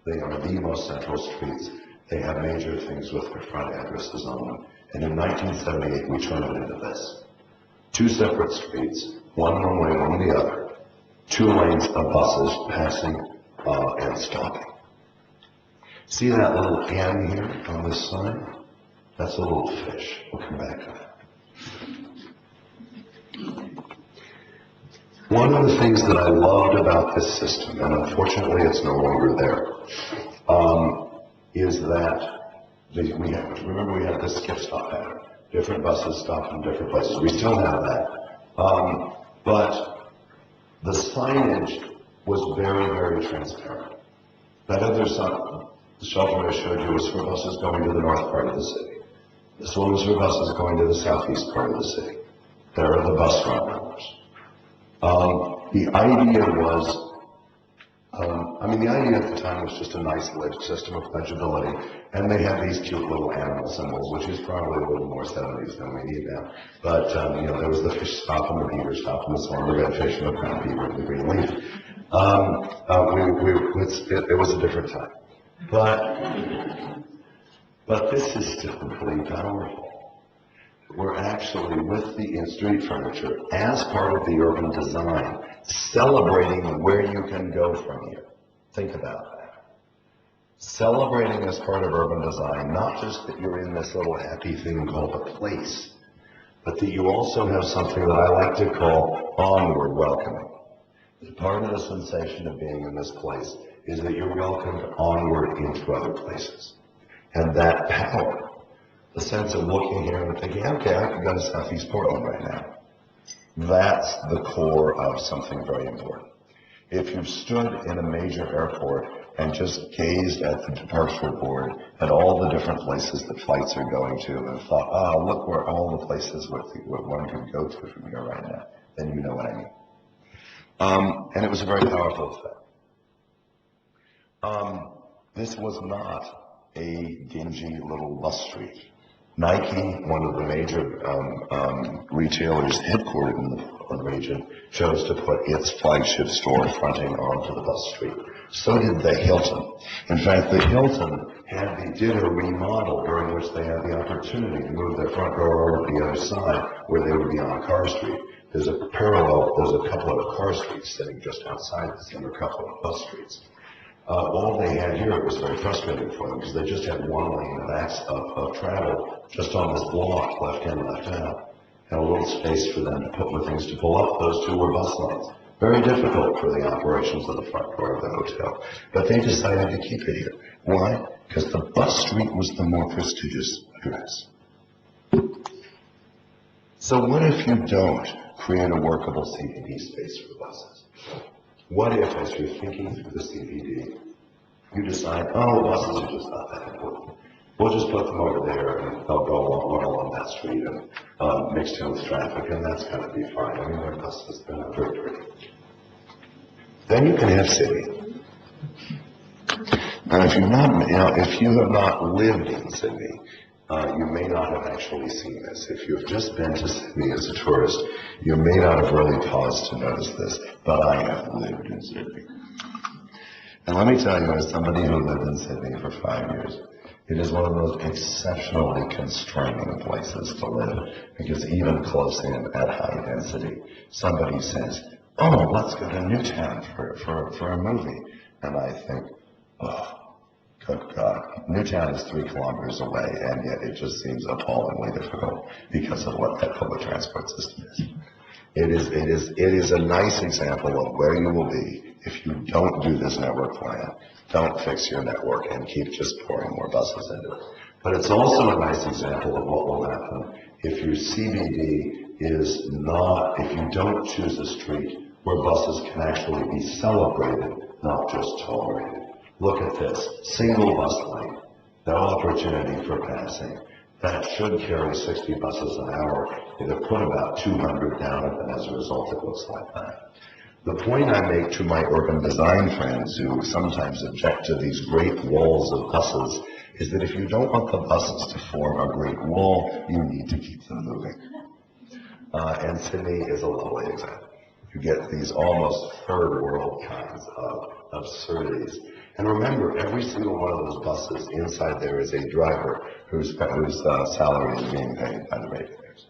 They are the most central streets. They have major things with their front addresses on them. And in 1978, we turned it into this. Two separate streets, one way, one the other. Two lanes of buses passing and stopping. See that little N here on this sign? That's a little fish. We'll come back to that. One of the things that I loved about this system, and unfortunately it's no longer there, is that we had this skip stop pattern. Different buses stop in different places. We still have that. But the signage was very, very transparent. That other sign, the shelter I showed you, was for buses going to the north part of the city. This one was for buses going to the southeast part of the city. There are the bus route numbers. The idea was, the idea at the time was just a nice system of legibility, and they had these cute little animal symbols, which is probably a little more 70s than we need now. But, there was the fish stop and the beaver stop and the swarm, the red fish and the brown beaver and the green leaf. It was a different time. But this is still really powerful. We're actually, with the in-street furniture, as part of the urban design, celebrating where you can go from here. Think about that. Celebrating as part of urban design, not just that you're in this little happy thing called a place, but that you also have something that I like to call onward welcoming. Part of the sensation of being in this place is that you're welcomed onward into other places. And that power, the sense of looking here and thinking, okay, I could go to Southeast Portland right now. That's the core of something very important. If you've stood in a major airport and just gazed at the departure board at all the different places that flights are going to and thought, look where all the places where one can go to from here right now, then you know what I mean. And it was a very powerful effect. This was not a dingy little bus street. Nike, one of the major retailers headquartered in the Portland region, chose to put its flagship store fronting onto the bus street. So did the Hilton. In fact, the Hilton did a remodel during which they had the opportunity to move their front door over to the other side where they would be on Carr Street. There's a couple of car streets sitting just outside this, and a couple of bus streets. All they had here, it was very frustrating for them because they just had one lane of travel just on this block, left in, left out, and a little space for them to put the things to pull up. Those two were bus lanes. Very difficult for the operations of the front door of the hotel. But they decided to keep it here. Why? Because the bus street was the more prestigious address. So what if you don't create a workable CBD space for buses? What if, as you're thinking through the CBD, you decide, the buses are just not that important. We'll just put them over there and they'll go along that street and mixed in with traffic, and that's going to be fine. I mean, their buses, they're not very pretty. Then you can have city. And if you have not lived in Sydney, you may not have actually seen this. If you've just been to Sydney as a tourist, you may not have really paused to notice this, but I have lived in Sydney. And let me tell you, as somebody who lived in Sydney for 5 years, it is one of the most exceptionally constraining places to live, because even close in at high density, somebody says, let's go to Newtown for a movie. And I think, good God, Newtown is 3 kilometers away, and yet it just seems appallingly difficult because of what that public transport system is. It is a nice example of where you will be if you don't do this network plan, don't fix your network, and keep just pouring more buses into it. But it's also a nice example of what will happen if your CBD is not, if you don't choose a street where buses can actually be celebrated, not just tolerated. Look at this, single bus lane, no opportunity for passing. That should carry 60 buses an hour. They have put about 200 down it, and as a result, it looks like that. The point I make to my urban design friends who sometimes object to these great walls of buses is that if you don't want the buses to form a great wall, you need to keep them moving. And Sydney is a lovely example. You get these almost third world kinds of absurdities. And remember, every single one of those buses, inside there is a driver whose salary is being paid by the ratepayers.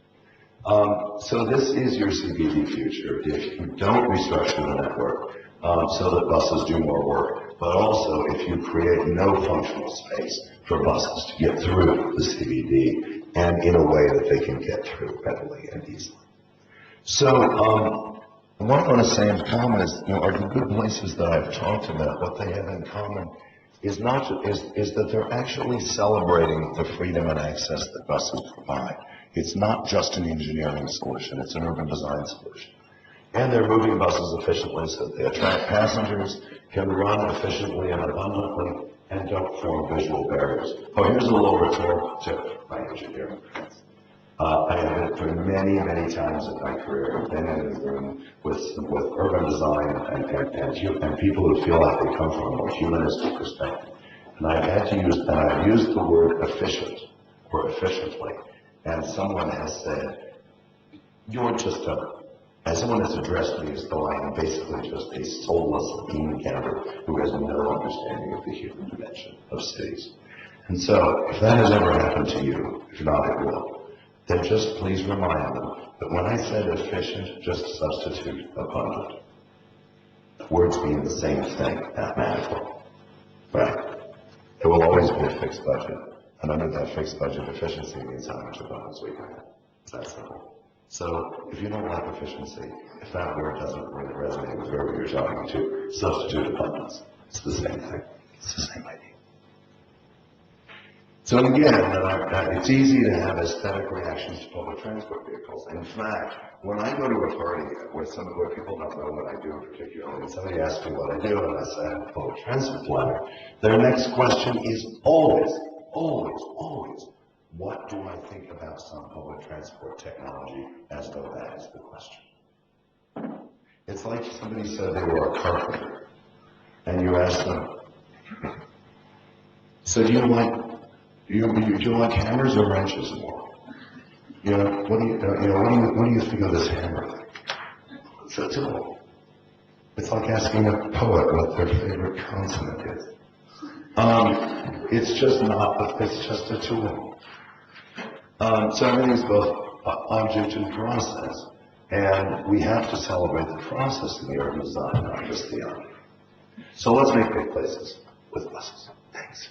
So this is your CBD future. If you don't restructure the network so that buses do more work, but also if you create no functional space for buses to get through the CBD and in a way that they can get through readily and easily. So what I want to say in common is, are the good places that I've talked about, what they have in common is that they're actually celebrating the freedom and access that buses provide. It's not just an engineering solution, it's an urban design solution. And they're moving buses efficiently so that they attract passengers, can run efficiently and abundantly, and don't form visual barriers. Oh, here's a little rhetorical tip, my engineering friends. I have been many, many times in my career, I've been in the room with urban design and people who feel like they come from a more humanistic perspective. And I've used the word efficient or efficiently, and someone has said, someone has addressed me as though I am basically just a soulless bean counter who has no understanding of the human dimension of cities. And so, if that has ever happened to you, if not, it will. Then just please remind them that when I said efficient, just substitute abundant. Words mean the same thing mathematically, right? There will always be a fixed budget, and under that fixed budget, efficiency means how much abundance we can have. It's that simple. So if you don't like efficiency, if that word doesn't really resonate with whoever you're talking to, substitute abundance. It's the same thing. It's the same idea. So again, it's easy to have aesthetic reactions to public transport vehicles. In fact, when I go to a party where people don't know what I do particularly, and somebody asks me what I do, and I say I'm a public transport planner, their next question is always, what do I think about some public transport technology, as though that is the question. It's like somebody said they were a carpenter, and you ask them, so do you like hammers or wrenches more? What do you think of this hammer? It's a tool. It's like asking a poet what their favorite consonant is. It's just a tool. So everything's both object and process. And we have to celebrate the process in the urban design, not just the object. So let's make big places with buses. Thanks.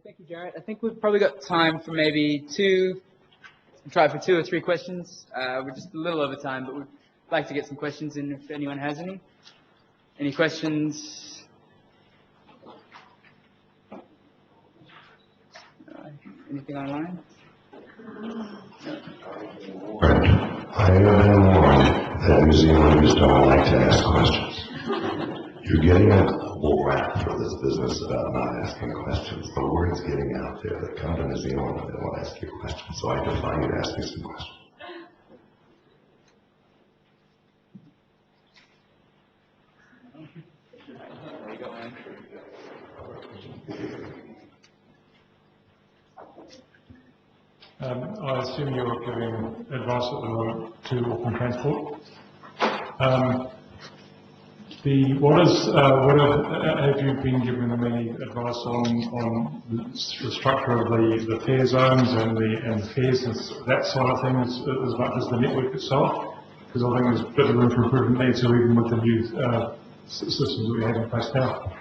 Thank you, Jarrett. I think we've probably got time for maybe try for 2 or 3 questions. We're just a little over time, but we'd like to get some questions in if anyone has any. Any questions? Anything online? I have been warned that New Zealanders don't like to ask questions. You're getting a global rap for this business about not asking questions. The word's getting out there that come to New Zealand and they want to ask you questions. So I defy you to ask me some questions. I assume you're giving advice at the moment to Auckland Transport. Have you been giving them any advice on the structure of the fare zones and the fares and that side of things as much as the network itself? Because I think there's a bit of room for improvement there too, even with the new systems that we have in place now.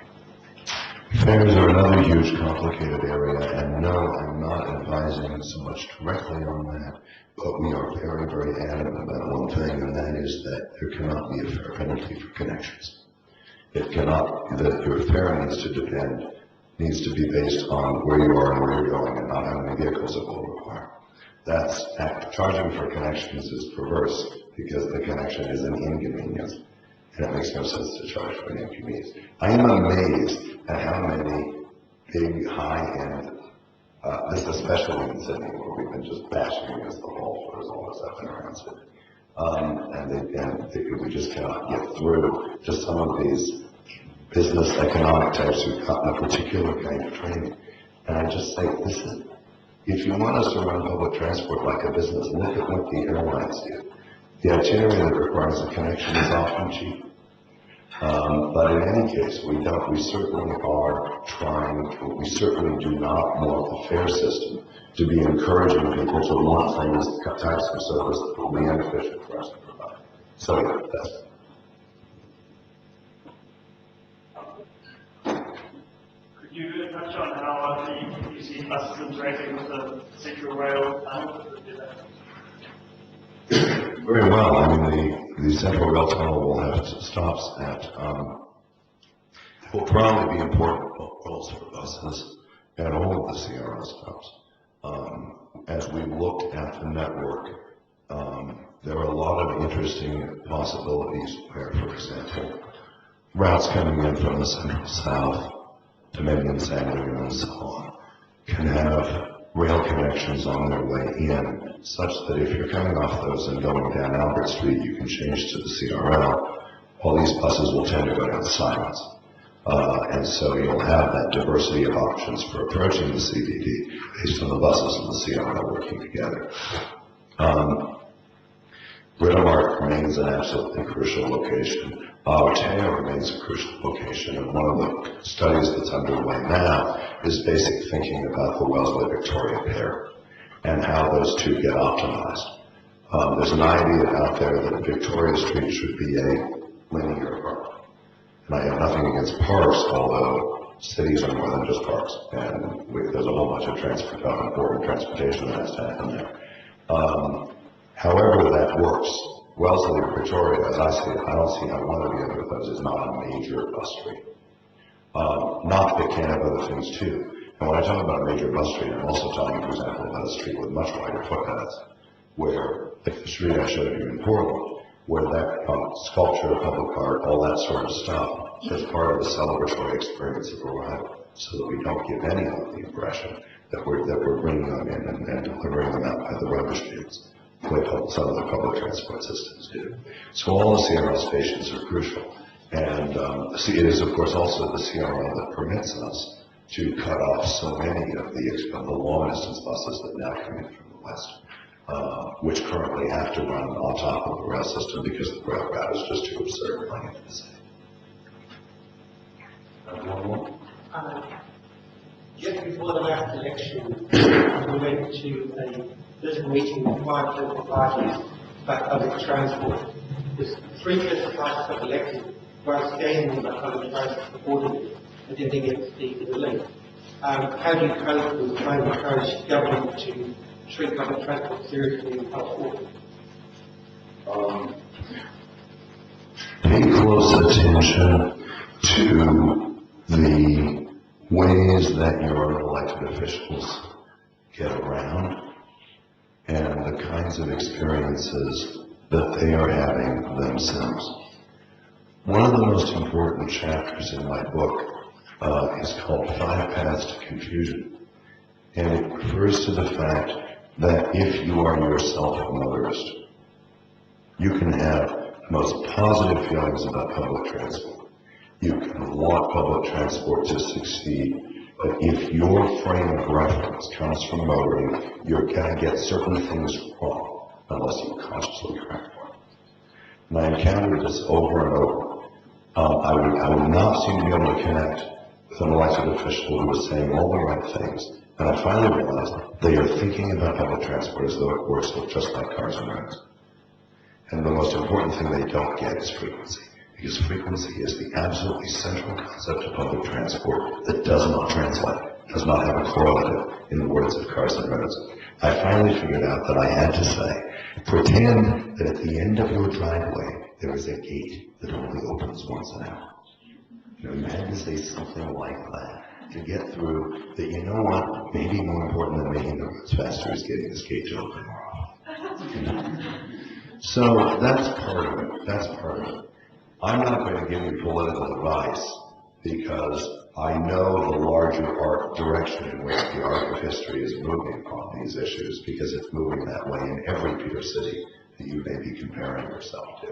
Fares are another huge complicated area, and no, I'm not advising so much directly on that, but we are very, very adamant about one thing, and that is that there cannot be a fare penalty for connections. It cannot, that your fare needs to be based on where you are and where you're going, and not how many vehicles it will require. Charging for connections is perverse, because the connection is an inconvenience. And it makes no sense to charge for an inconvenience. I am amazed at how many big, high-end, this especially in Sydney, where we've been just bashing against the wall for as long as I've been around Sydney. We just cannot get through to some of these business economic types who've gotten a particular kind of training. And I just say, listen, if you want us to run public transport like a business, look at what the airlines do. The itinerary that requires a connection is often cheap. But in any case, we certainly are we certainly do not want the fare system to be encouraging people to want things, types of service that will be inefficient for us to provide. So, yeah, that's it. Could you touch on how you see buses interacting with the central rail tunnel? Very well. I mean, the central rail tunnel will have stops at, will probably be important roles for buses at all of the CRL stops. As we looked at the network, there are a lot of interesting possibilities where, for example, routes coming in from the central south to maybe in San Diego and so on can have rail connections on their way in, such that if you're coming off those and going down Albert Street, you can change to the CRL. All these buses will tend to go down sides. And so you'll have that diversity of options for approaching the CBD based on the buses and the CRL working together. Britomart remains an absolutely crucial location. Oteo remains a crucial location, and one of the studies that's underway now is basic thinking about the Wellesley-Victoria pair and how those two get optimized. There's an idea out there that Victoria Street should be a linear park. And I have nothing against parks, although cities are more than just parks, and there's a whole bunch of important transportation that has to happen there. However that works, Wellesley or Victoria, as I see it, I don't see how one or the other of those is not a major bus street. Not that it can't have other things too. And when I talk about a major bus street, I'm also talking, for example, about a street with much wider footpaths, where, like the street I showed you in Portland, where that sculpture, public art, all that sort of stuff is part of the celebratory experience of arrival, so that we don't give any of the impression that we're bringing them in and delivering them out by the rubbish bins, the way some of the public transport systems do. So all the CRL stations are crucial. And it is, of course, also the CRL that permits us to cut off so many of the long-distance buses that now come in from the west, which currently have to run on top of the rail system because the rail route is just too absurd running into the city. Just before the last election, we went to a political meeting with 5 political parties about public transport. There's 3 political parties got elected, both scaling about public transport accordingly, and didn't get the link. How do you cope with trying to encourage government to treat public transport seriously in public order? Pay close attention to the ways that your elected officials get around and the kinds of experiences that they are having themselves. One of the most important chapters in my book is called 5 Paths to Confusion, and it refers to the fact that if you are yourself a motorist, you can have the most positive feelings about public transport. You can want public transport to succeed, but if your frame of reference comes from motoring, you're going to get certain things wrong unless you consciously correct one. And I encountered this over and over. I would not seem to be able to connect with an elected official who was saying all the right things. And I finally realized they are thinking about public transport as though it works just like cars and roads. And the most important thing they don't get is frequency. Because frequency is the absolutely central concept of public transport that does not translate, does not have a correlative in the words of cars and roads. I finally figured out that I had to say, pretend that at the end of your driveway, there is a gate that only opens once an hour. You had to say something like that to get through that, you know what, maybe more important than making the roads faster is getting this gate to open more often. So that's part of it. That's part of it. I'm not going to give you political advice because I know the larger direction in which the arc of history is moving on these issues, because it's moving that way in every Peter city that you may be comparing yourself to.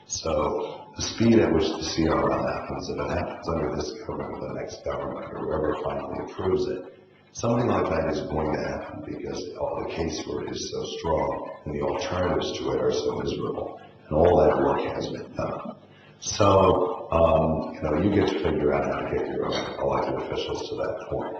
So the speed at which the CRM happens, if it happens under this government or the next government or whoever finally approves it, something like that is going to happen because all the casework is so strong and the alternatives to it are so miserable. And all that work has been done. So, you get to figure out how to get your elected officials to that point.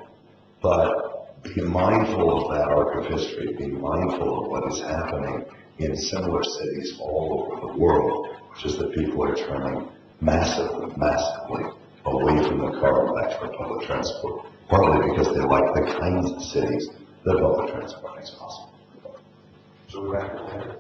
But be mindful of that arc of history, be mindful of what is happening in similar cities all over the world, which is that people are turning massively away from the car and back to public transport, partly because they like the kinds of cities that public transport makes possible. So we're back there.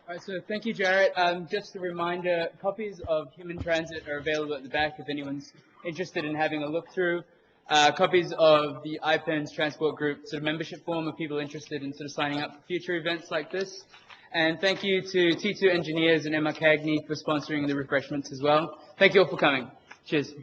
All right, so thank you, Jarrett. Just a reminder, copies of Human Transit are available at the back if anyone's interested in having a look through. Copies of the IPENZ Transport Group sort of membership form if people are interested in sort of signing up for future events like this. And thank you to T2 Engineers and Emma Cagney for sponsoring the refreshments as well. Thank you all for coming. Cheers.